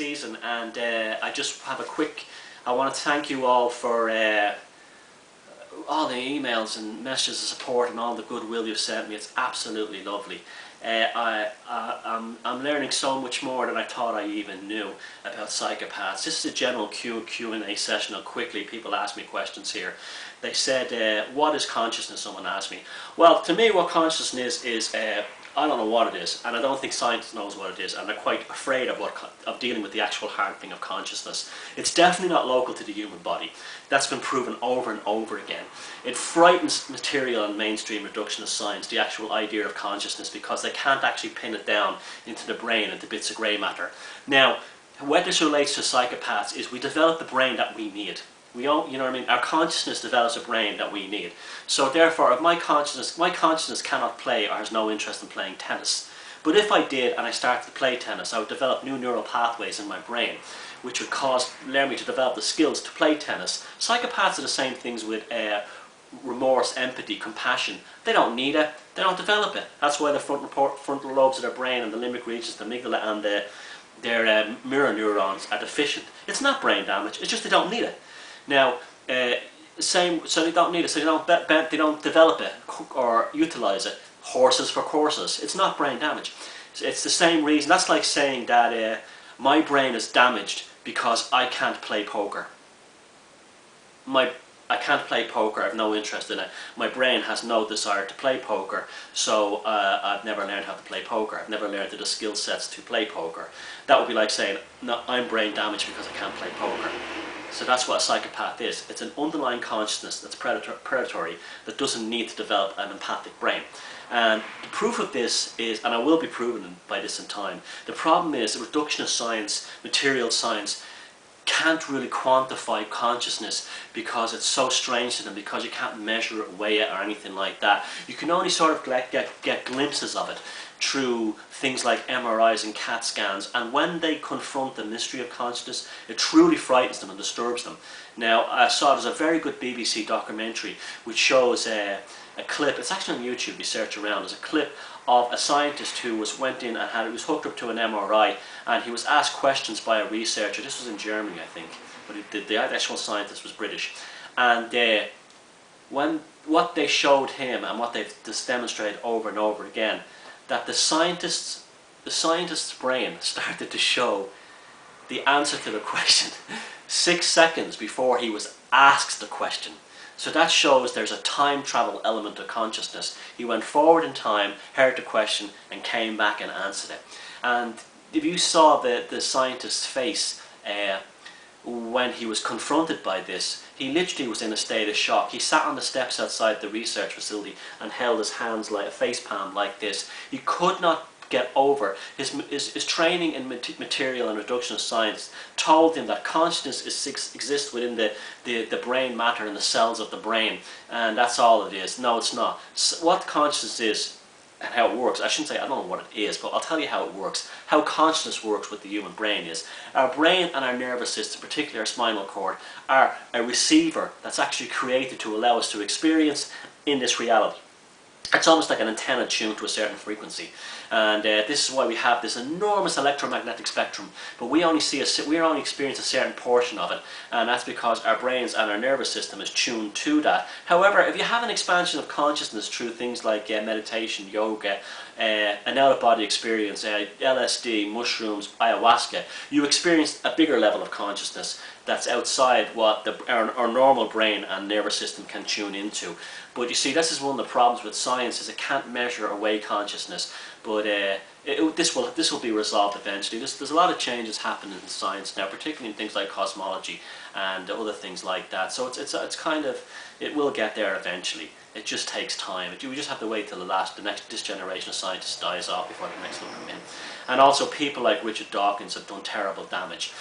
season, and I just have I want to thank you all for all the emails and messages of support and all the goodwill you've sent me. It's absolutely lovely. I'm learning so much more than I thought I even knew about psychopaths. This is a general Q&A session. Quickly, people ask me questions here. They said, what is consciousness? Someone asked me. Well, to me, what consciousness is, I don't know what it is, and I don't think science knows what it is, and they're quite afraid of dealing with the actual hard thing of consciousness. It's definitely not local to the human body. That's been proven over and over again. It frightens material and mainstream reductionist science, the actual idea of consciousness, because they can't actually pin it down into the brain, into bits of grey matter. Now, what this relates to psychopaths is we develop the brain that we need. We don't, you know what I mean? Our consciousness develops a brain that we need. So therefore, if my consciousness cannot play or has no interest in playing tennis. But if I did and I started to play tennis, I would develop new neural pathways in my brain, which would allow me to develop the skills to play tennis. Psychopaths are the same things with remorse, empathy, compassion. They don't need it. They don't develop it. That's why the frontal lobes of their brain and the limbic regions, the amygdala and their mirror neurons are deficient. It's not brain damage. It's just they don't need it. Now, so they don't need it, so they don't develop it or utilize it. Horses for courses. It's not brain damage. It's the same reason. That's like saying that my brain is damaged because I can't play poker. I can't play poker, I have no interest in it. My brain has no desire to play poker, so I've never learned how to play poker. I've never learned the skill sets to play poker. That would be like saying, no, I'm brain damaged because I can't play poker. So that's what a psychopath is. It's an underlying consciousness that's predatory, that doesn't need to develop an empathic brain. And the proof of this is, and I will be proven by this in time, the problem is that reductionist science, material science, can't really quantify consciousness because it's so strange to them, because you can't measure it, weigh it, or anything like that. You can only sort of get glimpses of it through things like MRIs and CAT scans, and when they confront the mystery of consciousness, it truly frightens them and disturbs them. Now, I saw there's a very good BBC documentary which shows a clip. It's actually on YouTube. You search around. There's a clip of a scientist who went in and he was hooked up to an MRI, and he was asked questions by a researcher. This was in Germany, I think, but the actual scientist was British. And what they showed him, and what they've just demonstrated over and over again, that the scientist's brain started to show the answer to the question 6 seconds before he was asked the question. So that shows there's a time travel element to consciousness. He went forward in time, heard the question, and came back and answered it. And if you saw the scientist's face when he was confronted by this, he literally was in a state of shock. He sat on the steps outside the research facility and held his hands like a face palm like this. He could not get over. His training in material and reductionist science told him that consciousness exists within the brain matter and the cells of the brain, and that's all it is. No, it's not. So what consciousness is and how it works, I shouldn't say I don't know what it is, but I'll tell you how it works. How consciousness works with the human brain is, our brain and our nervous system, particularly our spinal cord, are a receiver that's actually created to allow us to experience in this reality. It's almost like an antenna tuned to a certain frequency, and this is why we have this enormous electromagnetic spectrum. But we only experience a certain portion of it, and that's because our brains and our nervous system is tuned to that. However, if you have an expansion of consciousness through things like meditation, yoga, an out-of-body experience, LSD, mushrooms, ayahuasca, you experience a bigger level of consciousness that's outside what our normal brain and nervous system can tune into. But you see, this is one of the problems with science, is it can't measure or weigh consciousness. But this will be resolved eventually. There's a lot of changes happening in science now, particularly in things like cosmology and other things like that. So it's kind of, it will get there eventually. It just takes time. We just have to wait till this generation of scientists dies off before the next one come in. And also people like Richard Dawkins have done terrible damage.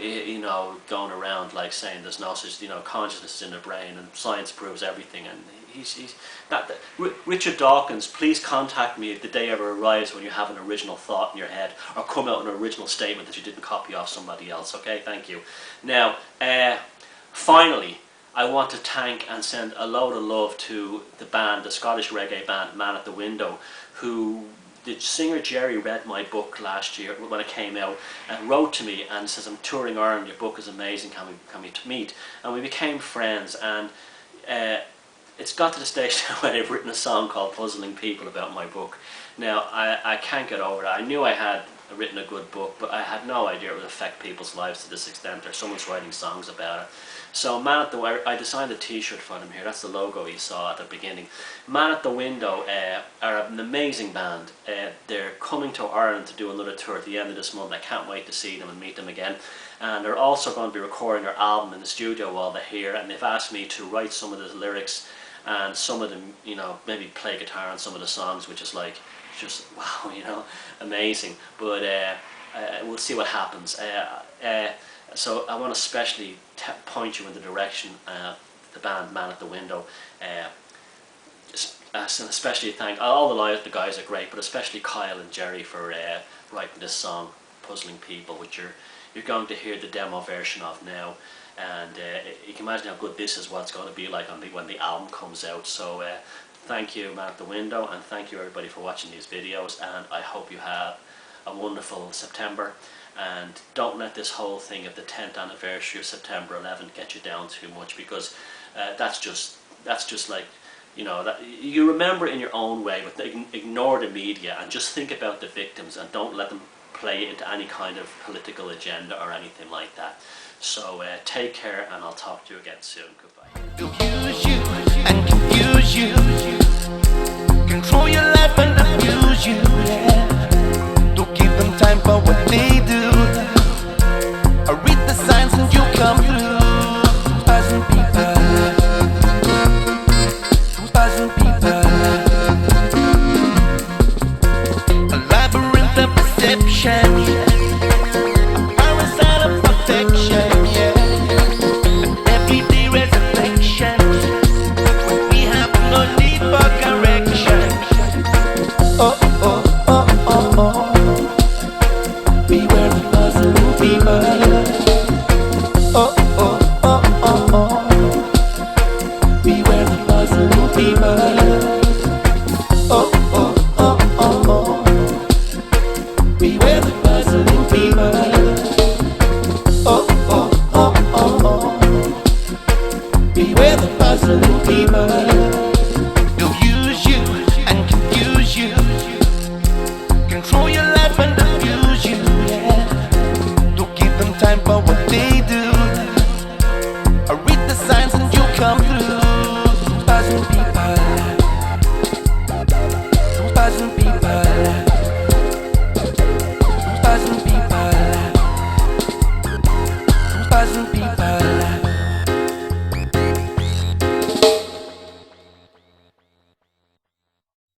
You know, going around like saying there's no such, you know, consciousness in the brain and science proves everything. And Richard Dawkins, please contact me if the day ever arrives when you have an original thought in your head, or come out with an original statement that you didn't copy off somebody else. Okay, thank you. Now, finally, I want to thank and send a load of love to the band, the Scottish reggae band Man at the Window, who the singer Jerry read my book last year when it came out and wrote to me and says, I'm touring Ireland, your book is amazing, can we meet? And we became friends, and it's got to the stage now where I've written a song called Puzzling People about my book. Now, I can't get over that. I knew I had written a good book, but I had no idea it would affect people's lives to this extent, or someone's writing songs about it. So Man at the Window, I designed a t-shirt for them here. That's the logo you saw at the beginning. Man at the Window are an amazing band. They're coming to Ireland to do another tour at the end of this month. I can't wait to see them and meet them again. And they're also going to be recording their album in the studio while they're here, and they've asked me to write some of the lyrics and some of them, you know, maybe play guitar on some of the songs, which is like, just wow, you know, amazing. But we'll see what happens. So I want to especially point you in the direction of the band Man at the Window. And especially thank all the guys are great, but especially Kyle and Jerry for writing this song, Puzzling People, which you're going to hear the demo version of now. And you can imagine how good this is, what it's going to be like when the album comes out. So thank you, Man at the Window, and thank you everybody for watching these videos, and I hope you have a wonderful September. And don't let this whole thing of the 10th anniversary of September 11th get you down too much, because that's just like, you know, that you remember in your own way, but ignore the media and just think about the victims and don't let them play into any kind of political agenda or anything like that. So take care, and I'll talk to you again soon. Goodbye. Confuse you and confuse you, control your life and abuse you, yeah. Don't give them time for what they do. I read the signs and you come through. Puzzling people, puzzling people, a labyrinth of perception, a parasite of protection, yeah. An everyday resurrection when we have no need for correction. Oh, oh, oh, oh, oh. Beware the puzzling people. Oh, oh, oh, oh, oh. Beware the puzzling people. Oh, oh, oh, oh, oh. Beware the puzzling people. Oh, oh, oh, oh, oh. Beware the puzzling people. They'll use you and confuse you, control your life and abuse you, yeah. Don't give them time for what they do. I read the signs and you come through. Puzzling people.